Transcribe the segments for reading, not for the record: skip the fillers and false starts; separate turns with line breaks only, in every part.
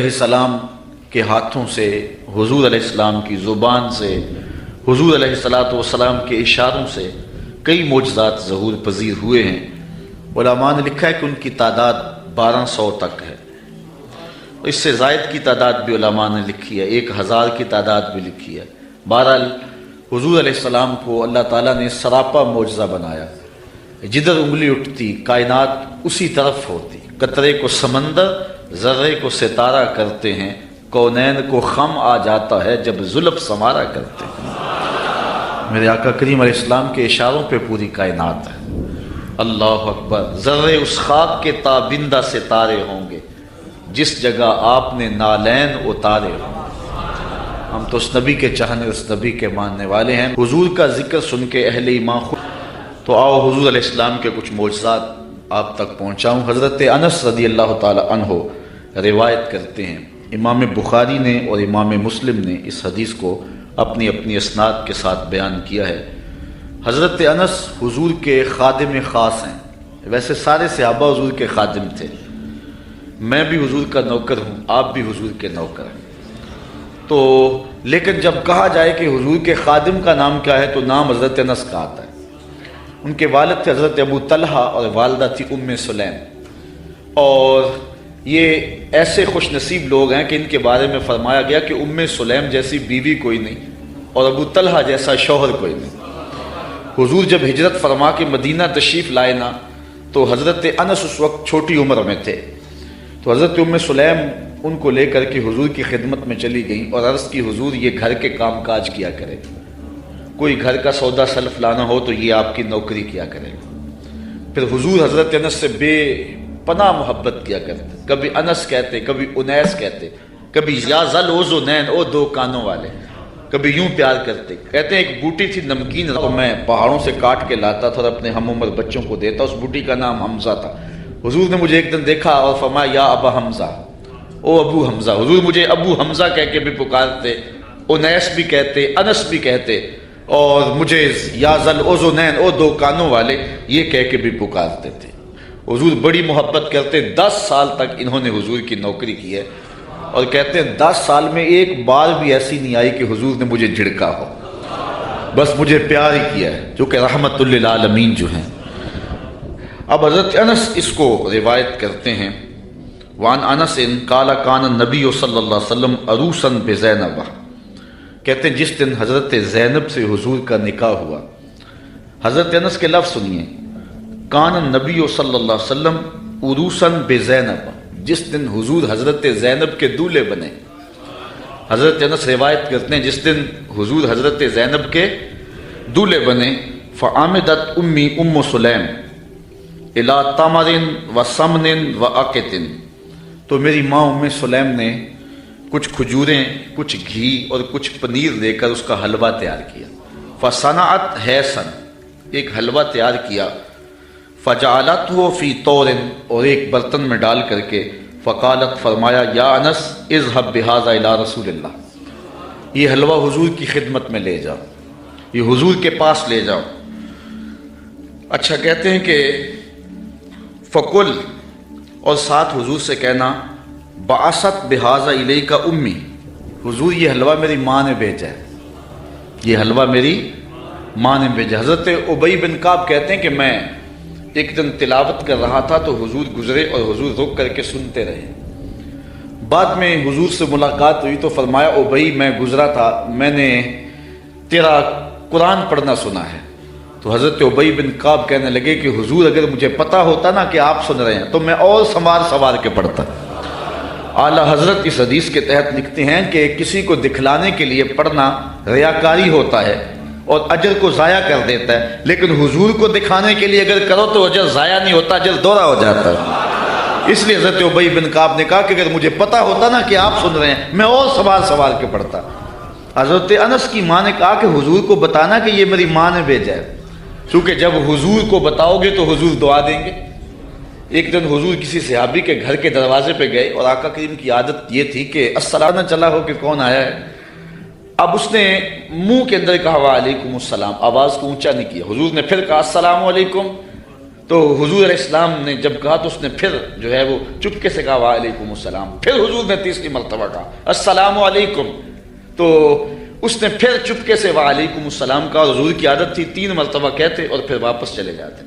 علیہ السلام کے ہاتھوں سے، حضور علیہ السلام کی زبان سے، حضور علیہ السلام کے اشاروں سے کئی معجزات ظہور پذیر ہوئے ہیں۔ علماء نے لکھا ہے کہ ان کی تعداد 1200 تک ہے، اس سے زائد کی تعداد بھی علماء نے لکھی ہے، 1000 کی تعداد بھی لکھی ہے۔ بہرحال حضور علیہ السلام کو اللہ تعالیٰ نے سراپا معجزہ بنایا، جدھر انگلی اٹھتی کائنات اسی طرف ہوتی، قطرے کو سمندر، ذرے کو ستارہ کرتے ہیں، کونین کو خم آ جاتا ہے جب زلف سمارا کرتے ہیں۔ میرے آقا کریم علیہ السلام کے اشاروں پہ پوری کائنات ہے۔ اللہ اکبر، ذرے اس خاک کے تابندہ ستارے ہوں گے جس جگہ آپ نے نالین اتارے ہوں۔ ہم تو اس نبی کے چاہنے، اس نبی کے ماننے والے ہیں۔ حضور کا ذکر سن کے اہل ایمان خود، تو آؤ حضور علیہ السلام کے کچھ معجزات آپ تک پہنچاؤں۔ حضرت انس رضی اللہ تعالی عنہ روایت کرتے ہیں، امام بخاری نے اور امام مسلم نے اس حدیث کو اپنی اپنی اسناد کے ساتھ بیان کیا ہے۔ حضرت انس حضور کے خادم خاص ہیں، ویسے سارے صحابہ حضور کے خادم تھے، میں بھی حضور کا نوکر ہوں، آپ بھی حضور کے نوکر ہیں، تو لیکن جب کہا جائے کہ حضور کے خادم کا نام کیا ہے تو نام حضرت انس کا آتا ہے۔ ان کے والد تھے حضرت ابو طلحہ اور والدہ تھی ام سلیم، اور یہ ایسے خوش نصیب لوگ ہیں کہ ان کے بارے میں فرمایا گیا کہ ام سلیم جیسی بیوی کوئی نہیں اور ابو طلحہ جیسا شوہر کوئی نہیں۔ حضور جب ہجرت فرما کے مدینہ تشریف لائے نا تو حضرت انس اس وقت چھوٹی عمر میں تھے، تو حضرت ام سلیم ان کو لے کر کے حضور کی خدمت میں چلی گئیں اور عرض کی حضور یہ گھر کے کام کاج کیا کرے، کوئی گھر کا سودا سلف لانا ہو تو یہ آپ کی نوکری کیا کرے۔ پھر حضور حضرت انس سے بے پناہ محبت کیا کرتے، کبھی انس کہتے، کبھی انیس کہتے، کبھی یا ذل اذنین، او دو کانوں والے، کبھی یوں پیار کرتے۔ کہتے ہیں ایک بوٹی تھی نمکین، میں پہاڑوں سے کاٹ کے لاتا تھا اور اپنے ہم عمر بچوں کو دیتا، اس بوٹی کا نام حمزہ تھا۔ حضور نے مجھے ایک دن دیکھا اور فرمایا یا ابا حمزہ، او ابو حمزہ۔ حضور مجھے ابو حمزہ کہہ کے بھی پکارتے، انیس بھی کہتے، انس بھی کہتے، اور مجھے یا ذل اذنین، او دو کانوں والے، یہ کہہ کے بھی پکارتے تھے۔ حضور بڑی محبت کرتے، 10 سال تک انہوں نے حضور کی نوکری کی ہے، اور کہتے ہیں 10 سال میں ایک بار بھی ایسی نہیں آئی کہ حضور نے مجھے جھڑکا ہو، بس مجھے پیار ہی کیا ہے، جو کہ رحمت للعالمین جو ہیں۔ اب حضرت انس اس کو روایت کرتے ہیں، وان انس قال کان النبی صلی اللہ علیہ وسلم عروسا بزینب، کہتے ہیں جس دن حضرت زینب سے حضور کا نکاح ہوا، حضرت انس کے لفظ سنیے، کان النبی صلی اللہ علیہ وسلم عروسا بزینب، جس دن حضور حضرت زینب کے دولہے بنے۔ حضرت انس روایت کرتے ہیں جس دن حضور حضرت زینب کے دولہے بنے، فعامدت امی ام سلیم الی تمر و سمن و عقت، تو میری ماں ام سلیم نے کچھ کھجوریں، کچھ گھی اور کچھ پنیر دے کر اس کا حلوہ تیار کیا۔ فصنعت حیسن، ایک حلوہ تیار کیا، فجعلتہ فی طور، اور ایک برتن میں ڈال کر کے، فقالت، فرمایا، یا انس اذهب بہذا الی رسول اللہ، یہ حلوہ حضور کی خدمت میں لے جاؤ، یہ حضور کے پاس لے جاؤ۔ اچھا، کہتے ہیں کہ فقل، اور ساتھ حضور سے کہنا، بعثت بہذا الیک امی، حضور یہ حلوہ میری ماں نے بھیجا ہے، یہ حلوہ میری ماں نے بھیجا۔ حضرت ابی بن کعب کہتے ہیں کہ میں ایک دن تلاوت کر رہا تھا تو حضور گزرے اور حضور رک کر کے سنتے رہے۔ بعد میں حضور سے ملاقات ہوئی تو فرمایا، ابی میں گزرا تھا، میں نے تیرا قرآن پڑھنا سنا ہے۔ تو حضرت ابی بن کعب کہنے لگے کہ حضور اگر مجھے پتہ ہوتا نا کہ آپ سن رہے ہیں تو میں اور سنوار کے پڑھتا۔ اعلیٰ حضرت اس حدیث کے تحت لکھتے ہیں کہ کسی کو دکھلانے کے لیے پڑھنا ریاکاری ہوتا ہے اور اجر کو ضائع کر دیتا ہے، لیکن حضور کو دکھانے کے لیے اگر کرو تو اجر ضائع نہیں ہوتا، اجر دوہرا ہو جاتا ہے۔ اس لیے حضرت ابی بن کعب نے کہا کہ اگر مجھے پتہ ہوتا نا کہ آپ سن رہے ہیں میں اور سوال کے پڑھتا۔ حضرت انس کی ماں نے کہا کہ حضور کو بتانا کہ یہ میری ماں نے بھیجا ہے، کیونکہ جب حضور کو بتاؤ گے تو حضور دعا دیں گے۔ ایک دن حضور کسی صحابی کے گھر کے دروازے پہ گئے اور آقا کریم کی عادت یہ تھی کہ السلام نہ چلا ہو کہ کون آیا ہے۔ اب اس نے منہ کے اندر کہا وعلیکم السلام، آواز کو اونچا نہیں کیا۔ حضور نے پھر کہا السلام علیکم، تو حضور علیہ السلام نے جب کہا تو اس نے پھر جو ہے وہ چپکے سے کہا وعلیکم السلام. پھر حضور نے تیسری مرتبہ کہا السلام علیکم. تو اس نے پھر چپکے سے وعلیکم السلام کہا. اور حضور کی عادت تھی 3 مرتبہ کہتے اور پھر واپس چلے جاتے.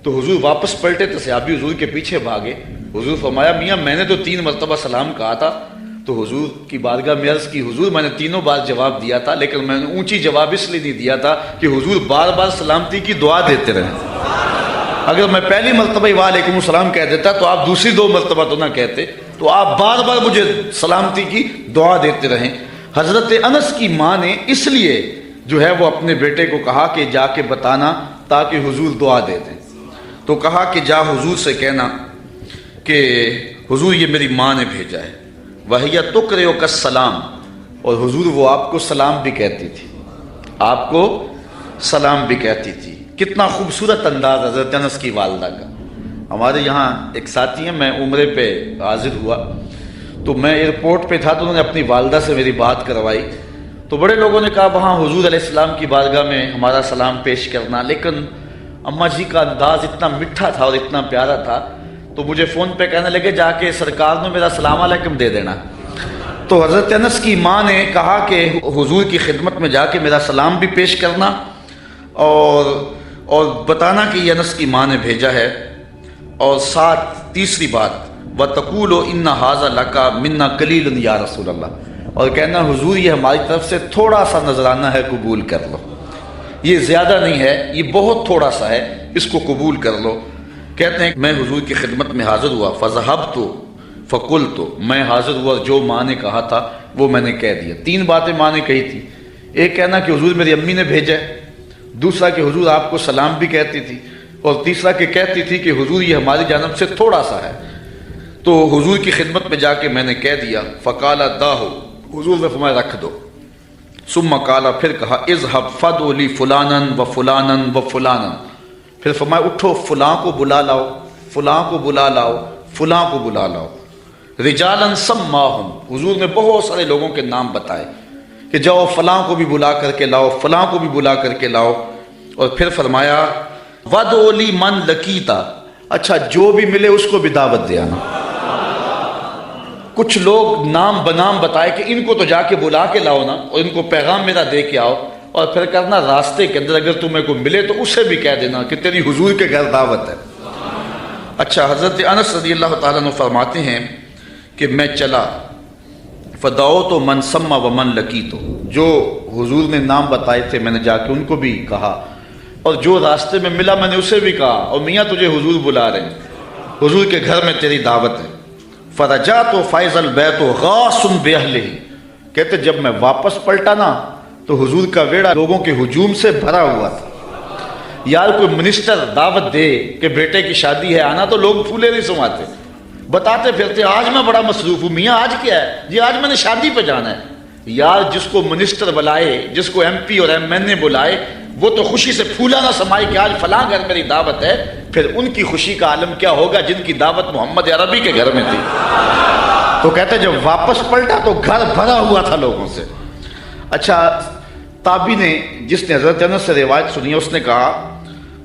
تو حضور واپس پلٹے تو صحابی حضور کے پیچھے بھاگے. حضور فرمایا میاں میں نے تو 3 مرتبہ سلام کہا تھا. تو حضور کی بارگاہ میں عرض کی حضور میں نے تینوں بار جواب دیا تھا, لیکن میں نے اونچی جواب اس لیے نہیں دیا تھا کہ حضور بار بار سلامتی کی دعا دیتے رہیں. اگر میں پہلی مرتبہ وعلیکم السلام کہہ دیتا تو آپ دوسری 2 مرتبہ تو نہ کہتے, تو آپ بار بار مجھے سلامتی کی دعا دیتے رہیں. حضرت انس کی ماں نے اس لیے جو ہے وہ اپنے بیٹے کو کہا کہ جا کے بتانا تاکہ حضور دعا دے دیں. تو کہا کہ جا حضور سے کہنا کہ حضور یہ میری ماں نے بھیجا ہے. وَهِيَ تُقْرِئُكَ السَّلَامَ, اور حضور وہ آپ کو سلام بھی کہتی تھی, آپ کو سلام بھی کہتی تھی. کتنا خوبصورت انداز حضرت انس کی والدہ کا. ہمارے یہاں ایک ساتھی ہیں, میں عمرے پہ حاضر ہوا تو میں ایئرپورٹ پہ تھا تو انہوں نے اپنی والدہ سے میری بات کروائی. تو بڑے لوگوں نے کہا وہاں حضور علیہ السلام کی بارگاہ میں ہمارا سلام پیش کرنا, لیکن اماں جی کا انداز اتنا میٹھا تھا اور اتنا پیارا تھا تو مجھے فون پہ کہنے لگے جا کے سرکار نے میرا سلام علیکم دے دینا. تو حضرت انس کی ماں نے کہا کہ حضور کی خدمت میں جا کے میرا سلام بھی پیش کرنا اور بتانا کہ یہ انس کی ماں نے بھیجا ہے. اور ساتھ تیسری بات وَتَقُولُ إِنَّ هَذَا لَكَ مِنَّا قَلِيلٌ یا رسول اللہ, اور کہنا حضور یہ ہماری طرف سے تھوڑا سا نذرانہ ہے, قبول کر لو. یہ زیادہ نہیں ہے, یہ بہت تھوڑا سا ہے, اس کو قبول کر لو. کہتے ہیں میں حضور کی خدمت میں حاضر ہوا فَذَهَبْتُ فَقُلْتُ, میں حاضر ہوا جو ماں نے کہا تھا وہ میں نے کہہ دیا. 3 باتیں ماں نے کہی تھی. ایک کہنا کہ حضور میری امی نے بھیجا ہے, دوسرا کہ حضور آپ کو سلام بھی کہتی تھی, اور تیسرا کہ کہتی تھی کہ حضور یہ ہماری جانب سے تھوڑا سا ہے. تو حضور کی خدمت میں جا کے میں نے کہہ دیا. فقال داہو, حضور نے فرمایا رکھ دو. ثم قال, پھر کہا اذهب فدع لی فلانا و فلانا و فلانا, پھر فرمایا اٹھو فلاں کو بلا لاؤ, فلاں کو بلا لاؤ, فلاں کو بلا لاؤ. رجالا سماہم, حضور نے بہت سارے لوگوں کے نام بتائے کہ جاؤ فلاں کو بھی بلا کر کے لاؤ, فلاں کو بھی بلا کر کے لاؤ. اور پھر فرمایا وَدْعُ لِي مَنْ لَقِيتَ, اچھا جو بھی ملے اس کو بھی دعوت دے آنا. کچھ لوگ نام بنام بتائے کہ ان کو تو جا کے بلا کے لاؤ نا, اور ان کو پیغام میرا دے کے آؤ, اور پھر کرنا راستے کے اندر اگر تمہیں کو ملے تو اسے بھی کہہ دینا کہ تیری حضور کے گھر دعوت ہے. اچھا حضرت انس رضی اللہ تعالیٰ عنہ فرماتے ہیں کہ میں چلا فدعوت من سما ومن لقیت, جو حضور نے نام بتائے تھے میں نے جا کے ان کو بھی کہا, اور جو راستے میں ملا میں نے اسے بھی کہا, اور میاں تجھے حضور بلا رہے ہیں, حضور کے گھر میں تیری دعوت ہے. فرجعت فائز البیت غاص باہلہ, کہتے جب میں واپس پلٹا نا تو حضور کا ویڑا لوگوں کے ہجوم سے بھرا ہوا تھا. یار کوئی منسٹر دعوت دے کہ بیٹے کی شادی ہے آنا, تو لوگ پھولے نہیں سماتے, بتاتے پھرتے آج میں بڑا مصروف ہوں. میاں آج کیا ہے؟ جی آج میں نے شادی پہ جانا ہے. یار جس کو منسٹر بلائے, جس کو MP اور MN بلائے, وہ تو خوشی سے پھولا نہ سمائے کہ آج فلاں گھر میری دعوت ہے, پھر ان کی خوشی کا عالم کیا ہوگا جن کی دعوت محمد عربی کے گھر میں تھی. تو کہتے جب واپس پلٹا تو گھر بھرا ہوا تھا لوگوں سے. اچھا تابی نے, جس نے حضرت انس سے روایت سنی, اس نے کہا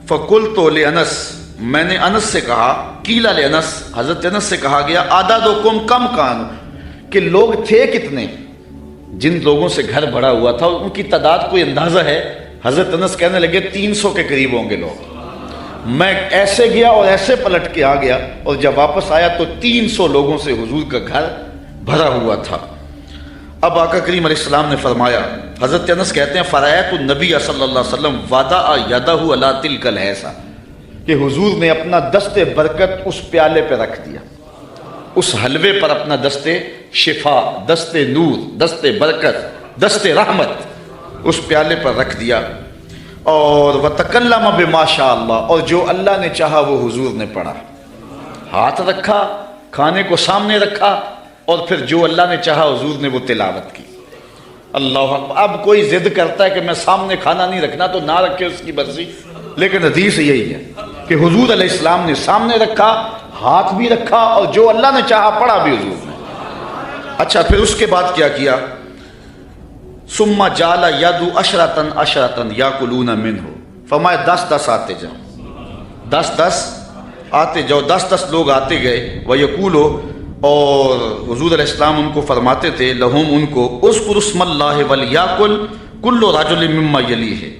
فقلت لانس, میں نے انس سے کہا, قیل لانس, حضرت انس سے کہا گیا اعدادکم کم کان, کہ لوگ تھے کتنے, جن لوگوں سے گھر بھرا ہوا تھا ان کی تعداد کوئی اندازہ ہے؟ حضرت انس کہنے لگے 300 کے قریب ہوں گے لوگ. میں ایسے گیا اور ایسے پلٹ کے آ گیا, اور جب واپس آیا تو 300 لوگوں سے حضور کا گھر بھرا ہوا تھا. اب آقا کریم علیہ السلام نے فرمایا, حضرت انس کہتے ہیں فرأیت النبی صلی اللہ علیہ وسلم وضع یدہ علی تلک الحیسہ, کہ حضور نے اپنا دست برکت اس پیالے پہ رکھ دیا, اس حلوے پر اپنا دست شفا, دست نور, دست برکت, دست رحمت اس پیالے پر رکھ دیا. اور وَتَكَلَّمَ بِمَا شَاءَ اللَّهُ, اور جو اللہ نے چاہا وہ حضور نے پڑھا. ہاتھ رکھا, کھانے کو سامنے رکھا, اور پھر جو اللہ نے چاہا حضور نے وہ تلاوت کی. اللہ اکبر. اب کوئی ضد کرتا ہے کہ میں سامنے کھانا نہیں رکھنا, تو نہ رکھے اس کی مرضی, لیکن حدیث یہی ہے کہ حضور علیہ السلام نے سامنے رکھا, ہاتھ بھی رکھا, اور جو اللہ نے چاہا پڑھا بھی حضور نے. اچھا پھر اس کے بعد کیا کیا؟ ثم جعل یدعو عشرۃ عشرۃ یاکلون منہ, فرمایا 10 10 آتے جاؤ, 10 آتے جاؤ، 10 لوگ آتے گئے، وَيَقُولُ، اور حضور علیہ السلام ان کو فرماتے تھے، لہم ان کو، اذکر اسم اللہ ولیاکل کل رجل مما یلیہ،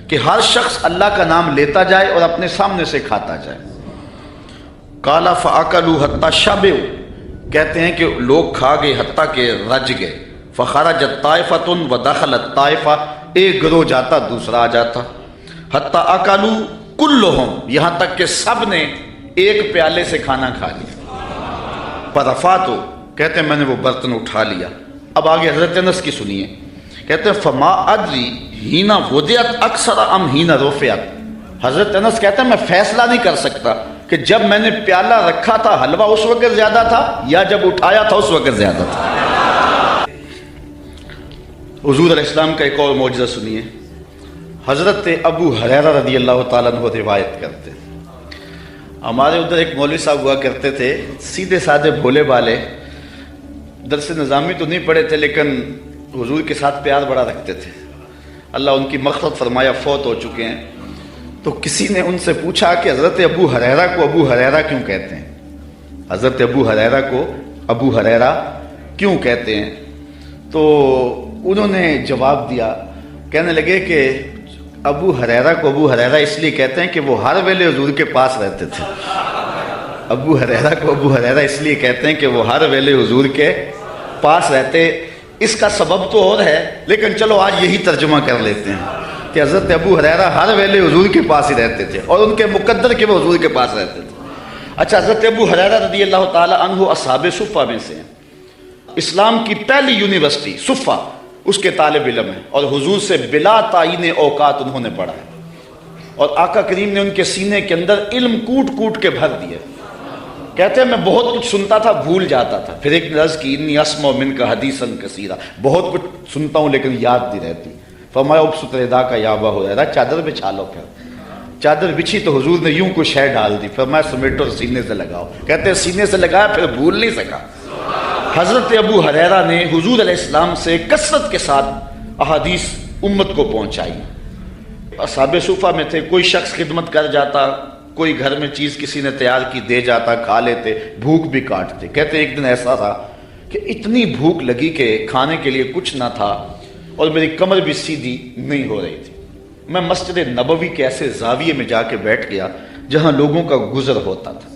کہ ہر شخص اللہ کا نام لیتا جائے اور اپنے سامنے سے کھاتا جائے۔ قال فاکلوا حتی شبعوا، کہتے ہیں کہ لوگ کھا گئے حتیٰ کہ رج گئے۔ فخرجت طائفۃ ودخلت طائفہ، ایک گروہ جاتا دوسرا آ جاتا، حتی اکلوا کلہم، یہاں تک کہ سب نے ایک پیالے سے کھانا کھا لیا۔ فرفعتو، کہتے ہیں میں نے وہ برتن اٹھا لیا۔ اب آگے حضرت انس کی سنیے، کہتے ہیں فما ادری ہینا وضعت اکثر ام ہینا رفعت، حضرت انس کہتے ہیں میں فیصلہ نہیں کر سکتا کہ جب میں نے پیالہ رکھا تھا حلوہ اس وقت زیادہ تھا یا جب اٹھایا تھا اس وقت زیادہ تھا۔ حضور علیہ السلام کا ایک اور معجزہ سنیے، حضرت ابو ہریرہ رضی اللہ تعالیٰ عنہ روایت کرتے ہیں، ہمارے ادھر ایک مولوی صاحب ہوا کرتے تھے، سیدھے سادھے بھولے بالے، درس نظامی تو نہیں پڑھے تھے لیکن حضور کے ساتھ پیار بڑا رکھتے تھے، اللہ ان کی مغفرت فرمایا، فوت ہو چکے ہیں۔ تو کسی نے ان سے پوچھا کہ حضرت ابو ہریرہ کو ابو ہریرہ کیوں کہتے ہیں، حضرت ابو ہریرہ کو ابو ہریرہ کیوں کہتے ہیں؟ تو انہوں نے جواب دیا، کہنے لگے کہ ابو ہریرہ کو ابو ہریرہ اس لیے کہتے ہیں کہ وہ ہر ویلے حضور کے پاس رہتے تھے۔ ابو ہریرہ کو ابو ہریرہ اس لیے کہتے ہیں کہ وہ ہر ویلے حضور کے پاس رہتے۔ اس کا سبب تو اور ہے لیکن چلو آج یہی ترجمہ کر لیتے ہیں کہ حضرت ابو ہریرہ ہر ویلے حضور کے پاس ہی رہتے تھے اور ان کے مقدر کہ وہ حضور کے پاس رہتے تھے۔ اچھا، حضرت ابو ہریرہ رضی اللہ تعالی عنہ اصحاب صفہ میں سے ہیں، اسلام کی پہلی یونیورسٹی صفہ اس کے طالب علم ہیں، اور حضور سے بلا تعین اوقات انہوں نے پڑھا ہے، اور آقا کریم نے ان کے سینے کے اندر علم کوٹ کوٹ کے بھر دیے۔ کہتے ہیں میں بہت کچھ سنتا تھا بھول جاتا تھا، پھر ایک نے عرض کی انی اسمع منک حدیثا کثیرا، بہت کچھ سنتا ہوں لیکن یاد نہیں رہتی۔ فرمایا ابسط ردا کا یا ابا ہریرہ، چادر بچھا لو۔ پھر چادر بچھی تو حضور نے یوں کو شے ڈال دی، فرمایا سمیٹو سینے سے لگاؤ۔ کہتے ہیں سینے سے لگایا پھر بھول نہیں سکا۔ حضرت ابو ہریرہ نے حضور علیہ السلام سے کثرت کے ساتھ احادیث امت کو پہنچائی۔ اصحاب صفہ میں تھے، کوئی شخص خدمت کر جاتا، کوئی گھر میں چیز کسی نے تیار کی دے جاتا، کھا لیتے، بھوک بھی کاٹتے۔ کہتے ایک دن ایسا تھا کہ اتنی بھوک لگی کہ کھانے کے لیے کچھ نہ تھا اور میری کمر بھی سیدھی نہیں ہو رہی تھی۔ میں مسجد نبوی کے ایسے زاویے میں جا کے بیٹھ گیا جہاں لوگوں کا گزر ہوتا تھا۔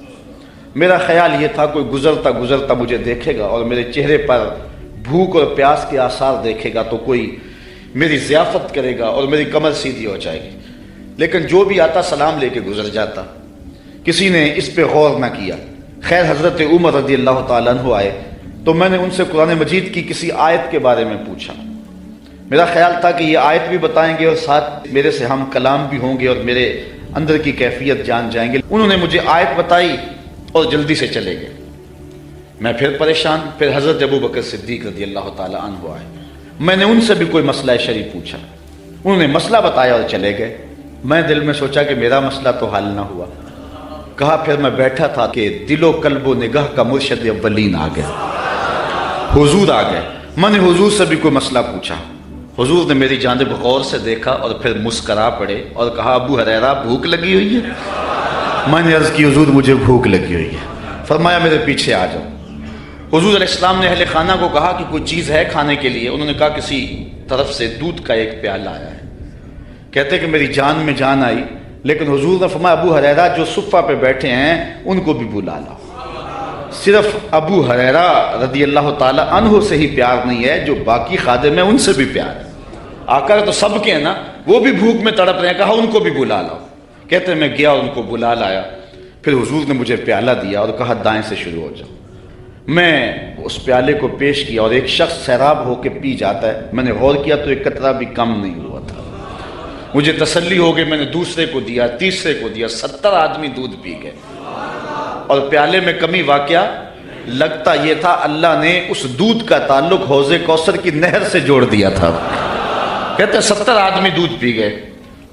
میرا خیال یہ تھا کوئی گزرتا گزرتا مجھے دیکھے گا اور میرے چہرے پر بھوک اور پیاس کے آثار دیکھے گا تو کوئی میری ضیافت کرے گا اور میری کمر سیدھی ہو جائے گی، لیکن جو بھی آتا سلام لے کے گزر جاتا، کسی نے اس پہ غور نہ کیا۔ خیر حضرت عمر رضی اللہ تعالیٰ عنہ آئے تو میں نے ان سے قرآن مجید کی کسی آیت کے بارے میں پوچھا۔ میرا خیال تھا کہ یہ آیت بھی بتائیں گے اور ساتھ میرے سے ہم کلام بھی ہوں گے اور میرے اندر کی کیفیت جان جائیں گے۔ انہوں نے مجھے آیت بتائی اور جلدی سے چلے گئے۔ میں پھر پریشان، پھر حضرت ابو بکر صدیق رضی اللہ تعالیٰ عنہ آئے، میں نے ان سے بھی کوئی مسئلہ شرعی پوچھا، انہوں نے مسئلہ بتایا اور چلے گئے۔ میں دل میں سوچا کہ میرا مسئلہ تو حل نہ ہوا۔ کہا پھر میں بیٹھا تھا کہ دل و قلب و نگاہ کا مرشد اولین آ گیا، حضور آ گئے۔ میں نے حضور سے بھی کوئی مسئلہ پوچھا، حضور نے میری جانب غور سے دیکھا اور پھر مسکرا پڑے اور کہا ابو ہریرہ بھوک لگی ہوئی ہے؟ میں نے عرض کی حضور مجھے بھوک لگی ہوئی ہے۔ فرمایا میرے پیچھے آ جاؤ۔ حضور علیہ السلام نے اہل خانہ کو کہا کہ کوئی چیز ہے کھانے کے لیے؟ انہوں نے کہا کسی طرف سے دودھ کا ایک پیالہ آیا ہے۔ کہتے کہ میری جان میں جان آئی، لیکن حضور نے فرمایا ابو ہریرہ جو صفہ پہ بیٹھے ہیں ان کو بھی بلا لاؤ۔ صرف ابو ہریرہ رضی اللہ تعالی عنہ سے ہی پیار نہیں ہے، جو باقی خادم ہیں ان سے بھی پیار ہے۔ آقا تو سب کے ہیں نا، وہ بھی بھوک میں تڑپ رہے ہیں، کہا ان کو بھی بلا لاؤ۔ کہتے ہیں میں گیا اور ان کو بلا لایا، پھر حضور نے مجھے پیالہ دیا اور کہا دائیں سے شروع ہو جاؤ۔ میں اس پیالے کو پیش کیا اور ایک شخص سیراب ہو کے پی جاتا ہے، میں نے غور کیا تو ایک قطرہ بھی کم نہیں ہوا تھا۔ مجھے تسلی ہو گئی، میں نے دوسرے کو دیا، تیسرے کو دیا، 70 آدمی دودھ پی گئے اور پیالے میں کمی واقعہ لگتا یہ تھا اللہ نے اس دودھ کا تعلق حوض کوثر کی نہر سے جوڑ دیا تھا۔ کہتے ہیں 70 آدمی دودھ پی گئے۔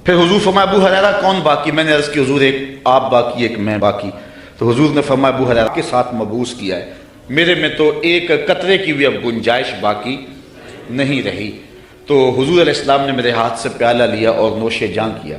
پھر حضور فرمایا ابو ہریرہ کون باقی؟ میں نے عرض کی حضور ایک آپ باقی ایک میں باقی۔ تو حضور نے فرمایا ابو ہریرہ کے ساتھ مبعوث کیا ہے، میرے میں تو ایک قطرے کی بھی اب گنجائش باقی نہیں رہی۔ تو حضور علیہ السلام نے میرے ہاتھ سے پیالہ لیا اور نوش جاں کیا۔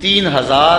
3000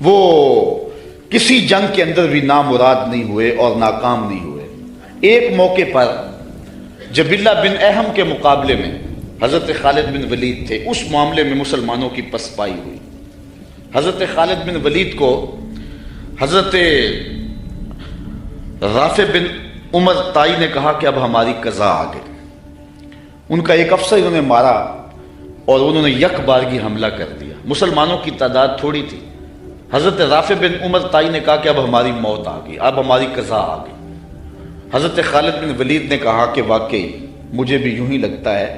وہ کسی جنگ کے اندر بھی نامراد نہیں ہوئے اور ناکام نہیں ہوئے۔ ایک موقع پر جبلہ بن احم کے مقابلے میں حضرت خالد بن ولید تھے، اس معاملے میں مسلمانوں کی پسپائی ہوئی۔ حضرت خالد بن ولید کو حضرت رافع بن عمر طائی نے کہا کہ اب ہماری قضا آ گئی۔ ان کا ایک افسر انہوں نے مارا اور انہوں نے یک بارگی حملہ کر دیا۔ مسلمانوں کی تعداد تھوڑی تھی۔ حضرت رافع بن عمر طائی نے کہا کہ اب ہماری موت آ گئی، اب ہماری قضا آ گئی۔ حضرت خالد بن ولید نے کہا کہ واقعی مجھے بھی یوں ہی لگتا ہے،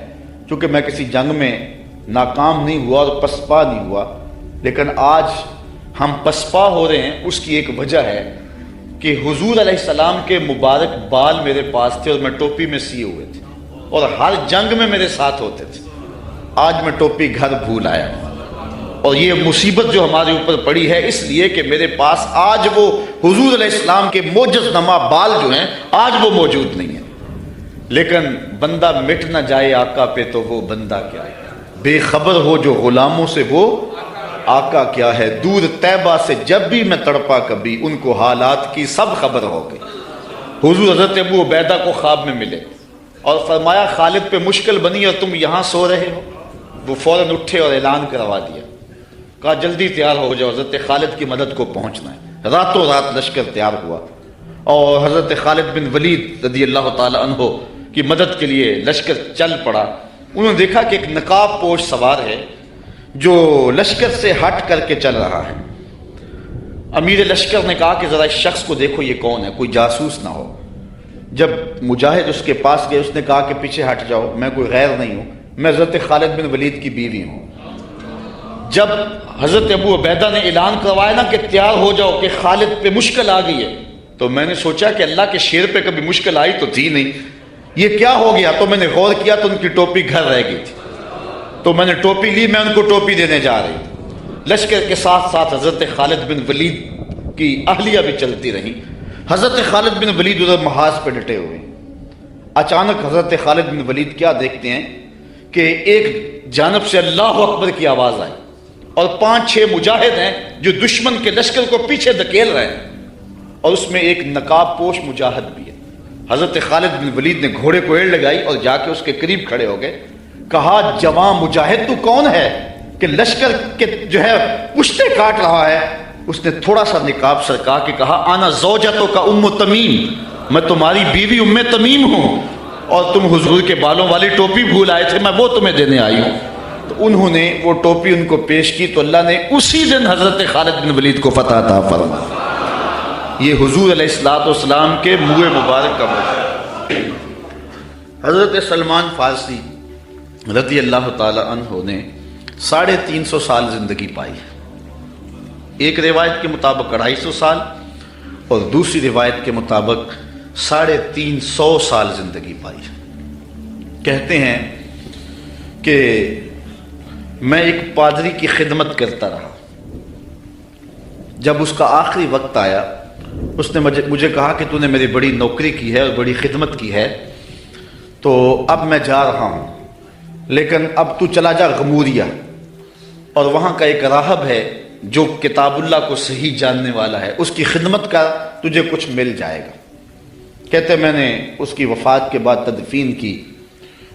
چونکہ میں کسی جنگ میں ناکام نہیں ہوا اور پسپا نہیں ہوا، لیکن آج ہم پسپا ہو رہے ہیں، اس کی ایک وجہ ہے کہ حضور علیہ السلام کے مبارک بال میرے پاس تھے اور میں ٹوپی میں سیے ہوئے تھے اور ہر جنگ میں میرے ساتھ ہوتے تھے۔ آج میں ٹوپی گھر بھول آیا ہوں، اور یہ مصیبت جو ہمارے اوپر پڑی ہے اس لیے کہ میرے پاس آج وہ حضور علیہ السلام کے معجز نما بال جو ہیں آج وہ موجود نہیں ہیں۔ لیکن بندہ مٹ نہ جائے آقا پہ تو وہ بندہ کیا ہے، بے خبر ہو جو غلاموں سے وہ آقا کیا ہے۔ دور طیبہ سے جب بھی میں تڑپا کبھی، ان کو حالات کی سب خبر ہو گئی۔ حضور حضرت ابو عبیدہ کو خواب میں ملے اور فرمایا خالد پہ مشکل بنی اور تم یہاں سو رہے ہو۔ وہ فوراً اٹھے اور اعلان کروا دیا، کہا جلدی تیار ہو جاؤ، حضرت خالد کی مدد کو پہنچنا ہے۔ راتوں رات لشکر تیار ہوا اور حضرت خالد بن ولید رضی اللہ تعالی عنہ کی مدد کے لیے لشکر چل پڑا۔ انہوں نے دیکھا کہ ایک نقاب پوش سوار ہے جو لشکر سے ہٹ کر کے چل رہا ہے۔ امیر لشکر نے کہا کہ ذرا اس شخص کو دیکھو، یہ کون ہے، کوئی جاسوس نہ ہو۔ جب مجاہد اس کے پاس گئے، اس نے کہا کہ پیچھے ہٹ جاؤ، میں کوئی غیر نہیں ہوں، میں حضرت خالد بن ولید کی بیوی ہوں۔ جب حضرت ابو عبیدہ نے اعلان کروایا نا کہ تیار ہو جاؤ کہ خالد پہ مشکل آ گئی ہے، تو میں نے سوچا کہ اللہ کے شیر پہ کبھی مشکل آئی تو تھی نہیں، یہ کیا ہو گیا؟ تو میں نے غور کیا تو ان کی ٹوپی گھر رہ گئی تھی، تو میں نے ٹوپی لی، میں ان کو ٹوپی دینے جا رہی تھی۔ لشکر کے ساتھ ساتھ حضرت خالد بن ولید کی اہلیہ بھی چلتی رہی۔ حضرت خالد بن ولید ادھر محاذ پہ ڈٹے ہوئے۔ اچانک حضرت خالد بن ولید کیا دیکھتے ہیں کہ ایک جانب سے اللہ اکبر کی آواز آئی اور 5-6 مجاہد ہیں جو دشمن کے لشکر کو پیچھے دھکیل رہے ہیں، اور اس میں ایک نقاب پوش مجاہد بھی ہے۔ حضرت خالد بن ولید نے گھوڑے کو ایڑ لگائی اور جا کے اس کے قریب کھڑے ہو گئے، کہا جوان مجاہد تو کون ہے کہ لشکر کے جو ہے پشتے کاٹ رہا ہے؟ اس نے تھوڑا سا نقاب سرکا کے کہا انا زوجتو کا ام تمیم، میں تمہاری بیوی ام تمیم ہوں، اور تم حضور کے بالوں والی ٹوپی بھول آئے تھے، میں وہ تمہیں دینے آئی ہوں۔ تو انہوں نے وہ ٹوپی ان کو پیش کی تو اللہ نے اسی دن حضرت خالد بن ولید کو فتح عطا فرمایا۔ یہ حضور علیہ السلام کے منہ مبارک کا موقع۔ حضرت سلمان فارسی رضی اللہ تعالی عنہ نے 350 سال زندگی پائی ہے۔ ایک روایت کے مطابق 250 سال اور دوسری روایت کے مطابق 350 سال زندگی پائی ہے۔ کہتے ہیں کہ میں ایک پادری کی خدمت کرتا رہا، جب اس کا آخری وقت آیا اس نے مجھے کہا کہ تو نے میری بڑی نوکری کی ہے اور بڑی خدمت کی ہے، تو اب میں جا رہا ہوں، لیکن اب تو چلا جا غموریہ، اور وہاں کا ایک راہب ہے جو کتاب اللہ کو صحیح جاننے والا ہے، اس کی خدمت کا تجھے کچھ مل جائے گا۔ کہتے میں نے اس کی وفات کے بعد تدفین کی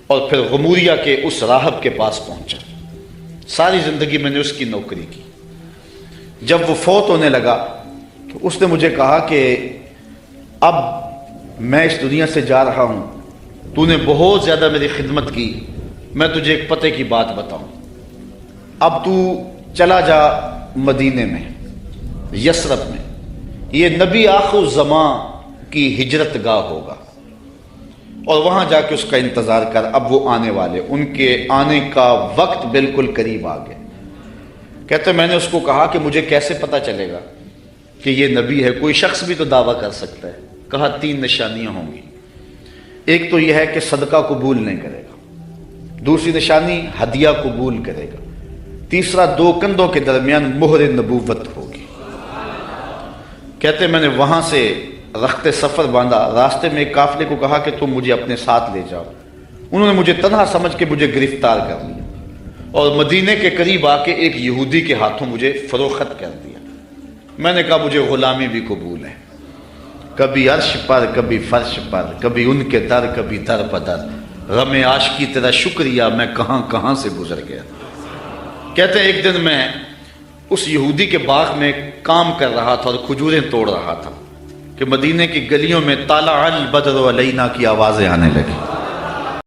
اور پھر غموریہ کے اس راہب کے پاس پہنچا۔ ساری زندگی میں نے اس کی نوکری کی۔ جب وہ فوت ہونے لگا تو اس نے مجھے کہا کہ اب میں اس دنیا سے جا رہا ہوں، تو نے بہت زیادہ میری خدمت کی، میں تجھے ایک پتے کی بات بتاؤں، اب تو چلا جا مدینے میں، یثرب میں، یہ نبی آخر الزمان کی ہجرت گاہ ہوگا، اور وہاں جا کے اس کا انتظار کر، اب وہ آنے والے، ان کے آنے کا وقت بالکل قریب آ گیا۔ کہتے میں نے اس کو کہا کہ مجھے کیسے پتہ چلے گا کہ یہ نبی ہے؟ کوئی شخص بھی تو دعویٰ کر سکتا ہے۔ کہا 3 نشانیاں ہوں گی، ایک تو یہ ہے کہ صدقہ قبول نہیں کرے گا، دوسری نشانی ہدیہ قبول کرے گا، تیسرا 2 کندھوں کے درمیان مہر نبوت ہوگی۔ کہتے میں نے وہاں سے رخت سفر باندھا، راستے میں ایک قافلے کو کہا کہ تم مجھے اپنے ساتھ لے جاؤ، انہوں نے مجھے تنہا سمجھ کے مجھے گرفتار کر لیا اور مدینے کے قریب آ کے ایک یہودی کے ہاتھوں مجھے فروخت کر دیا۔ میں نے کہا مجھے غلامی بھی قبول ہے، کبھی عرش پر کبھی فرش پر، کبھی ان کے در کبھی در بدر، غم عاشقی تیرا شکریہ میں کہاں کہاں سے گزر گیا۔ کہتے ہیں ایک دن میں اس یہودی کے باغ میں کام کر رہا تھا اور کھجوریں توڑ رہا تھا کہ مدینے کی گلیوں میں طالع البدر علینا کی آوازیں آنے لگی۔